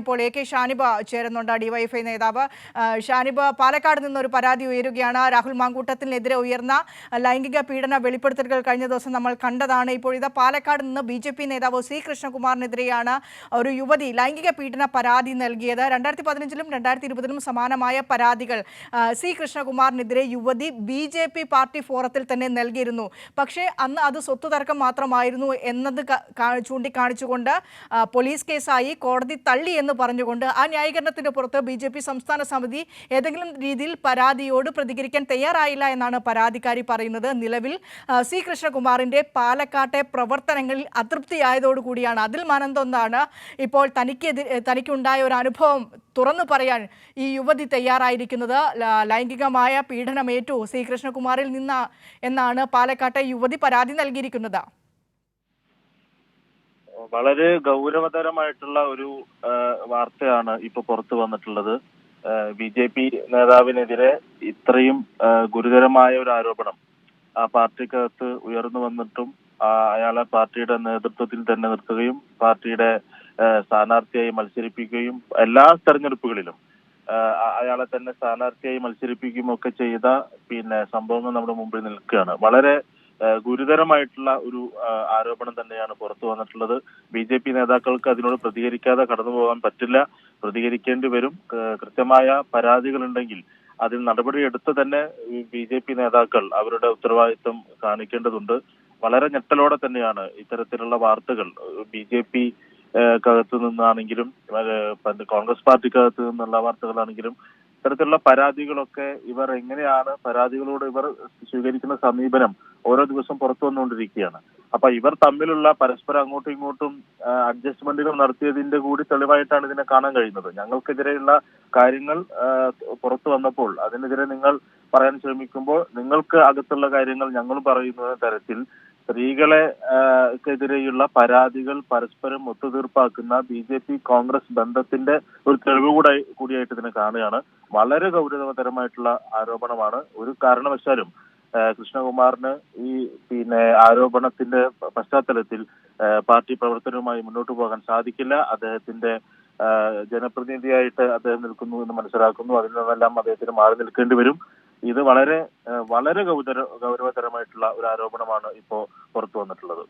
ഇപ്പോൾ A K Shaniba ചേരുന്നുണ്ട്, DYFI നേതാവ്. ഷാനിബ, പാലക്കാട് നിന്നൊരു പരാതി ഉയരുകയാണ്. രാഹുൽ മാങ്കൂട്ടത്തിനെതിരെ ഉയർന്ന ലൈംഗിക പീഡന വെളിപ്പെടുത്തലുകൾ കഴിഞ്ഞ ദിവസം നമ്മൾ കണ്ടതാണ്. ഇപ്പോൾ ഇത് പാലക്കാട് നിന്ന് BJP നേതാവ് സി കൃഷ്ണകുമാറിനെതിരെയാണ് ഒരു യുവതി ലൈംഗിക പീഡന പരാതി നൽകിയത്. 2015-ലും 2020-ലും സമാനമായ പരാതികൾ സി കൃഷ്ണകുമാറിനെതിരെ യുവതി BJP പാർട്ടി ഫോറത്തിൽ തന്നെ നൽകിയിരുന്നു. പക്ഷേ അന്ന് അത് സ്വത്ത് തർക്കം മാത്രമായിരുന്നു എന്നത് ചൂണ്ടിക്കാണിച്ചുകൊണ്ട് പോലീസ് കേസായി, കോടതി തള്ളി എന്ന് പറഞ്ഞുകൊണ്ട് ആ ന്യായീകരണത്തിന് പുറത്ത് BJP സംസ്ഥാന സമിതി ഏതെങ്കിലും രീതിയിൽ പരാതിയോട് പ്രതികരിക്കാൻ തയ്യാറായില്ല എന്നാണ് പരാതിക്കാരി പറയുന്നത്. നിലവിൽ സി കൃഷ്ണകുമാറിന്റെ പാലക്കാട്ടെ പ്രവർത്തനങ്ങളിൽ അതൃപ്തിയായതോടുകൂടിയാണ്, അതിൽ മനന്തൊന്നാണ് ഇപ്പോൾ തനിക്കുണ്ടായ ഒരു അനുഭവം തുറന്നു പറയാൻ ഈ യുവതി തയ്യാറായിരിക്കുന്നത്. ലൈംഗികമായ പീഡനമേറ്റു സി കൃഷ്ണകുമാറിൽ നിന്ന് എന്നാണ് പാലക്കാട്ടെ യുവതി പരാതി നൽകിയിരിക്കുന്നത്. വളരെ ഗൗരവതരമായിട്ടുള്ള ഒരു വാർത്തയാണ് ഇപ്പൊ പുറത്തു വന്നിട്ടുള്ളത്. BJP നേതാവിനെതിരെ ഇത്രയും ഗുരുതരമായ ഒരു ആരോപണം ആ പാർട്ടിക്കകത്ത് ഉയർന്നു വന്നിട്ടും അയാളെ പാർട്ടിയുടെ നേതൃത്വത്തിൽ തന്നെ നിർത്തുകയും പാർട്ടിയുടെ സ്ഥാനാർത്ഥിയായി മത്സരിപ്പിക്കുകയും എല്ലാ തെരഞ്ഞെടുപ്പുകളിലും അയാളെ തന്നെ സ്ഥാനാർത്ഥിയായി മത്സരിപ്പിക്കുകയും ഒക്കെ ചെയ്ത സംഭവങ്ങൾ നമ്മുടെ മുമ്പിൽ നിൽക്കുകയാണ്. വളരെ ഗുരുതരമായിട്ടുള്ള ഒരു ആരോപണം തന്നെയാണ് പുറത്തു വന്നിട്ടുള്ളത്. BJP നേതാക്കൾക്ക് അതിനോട് പ്രതികരിക്കാതെ കടന്നു പോകാൻ പറ്റില്ല, പ്രതികരിക്കേണ്ടി വരും. കൃത്യമായ പരാതികളുണ്ടെങ്കിൽ അതിൽ നടപടിയെടുത്ത് തന്നെ BJP നേതാക്കൾ അവരുടെ ഉത്തരവാദിത്വം കാണിക്കേണ്ടതുണ്ട്. വളരെ ഞെട്ടലോടെ തന്നെയാണ് ഇത്തരത്തിലുള്ള വാർത്തകൾ BJP കകത്ത് നിന്നാണെങ്കിലും കോൺഗ്രസ് പാർട്ടിക്കകത്ത് നിന്നുള്ള വാർത്തകളാണെങ്കിലും ഇത്തരത്തിലുള്ള പരാതികളൊക്കെ ഇവർ എങ്ങനെയാണ്, പരാതികളോട് ഇവർ സ്വീകരിക്കുന്ന സമീപനം ഓരോ ദിവസം പുറത്തു വന്നുകൊണ്ടിരിക്കുകയാണ്. അപ്പൊ ഇവർ തമ്മിലുള്ള പരസ്പരം അങ്ങോട്ടും ഇങ്ങോട്ടും അഡ്ജസ്റ്റ്മെന്റുകൾ നടത്തിയതിന്റെ കൂടി തെളിവായിട്ടാണ് ഇതിനെ കാണാൻ കഴിയുന്നത്. ഞങ്ങൾക്കെതിരെയുള്ള കാര്യങ്ങൾ പുറത്തു വന്നപ്പോൾ അതിനെതിരെ നിങ്ങൾ പറയാൻ ശ്രമിക്കുമ്പോൾ നിങ്ങൾക്ക് അകത്തുള്ള കാര്യങ്ങൾ ഞങ്ങൾ പറയുന്ന തരത്തിൽ സ്ത്രീകളെതിരെയുള്ള പരാതികൾ പരസ്പരം ഒത്തുതീർപ്പാക്കുന്ന BJP കോൺഗ്രസ് ബന്ധത്തിന്റെ ഒരു തെളിവ് കൂടിയായിട്ട് ഇതിനെ കാണുകയാണ്. വളരെ ഗൗരവതരമായിട്ടുള്ള ആരോപണമാണ്. ഒരു കാരണവശാലും കൃഷ്ണകുമാറിന് ഈ ആരോപണത്തിന്റെ പശ്ചാത്തലത്തിൽ പാർട്ടി പ്രവർത്തനവുമായി മുന്നോട്ട് പോകാൻ സാധിക്കില്ല. അദ്ദേഹത്തിന്റെ ജനപ്രതിനിധിയായിട്ട് അദ്ദേഹം നിൽക്കുന്നു എന്ന് മനസ്സിലാക്കുന്നു. അതിൽ നിന്നെല്ലാം അദ്ദേഹത്തിന് മാറി നിൽക്കേണ്ടി വരും. ഇത് വളരെ വളരെ ഗൗരവതരമായിട്ടുള്ള ഒരു ആരോപണമാണ് ഇപ്പോ പുറത്തു വന്നിട്ടുള്ളത്.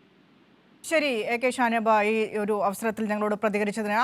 ശരി, എ കെ ഷാനിബ, ഈ ഒരു അവസരത്തിൽ ഞങ്ങളോട് പ്രതികരിച്ചതിന്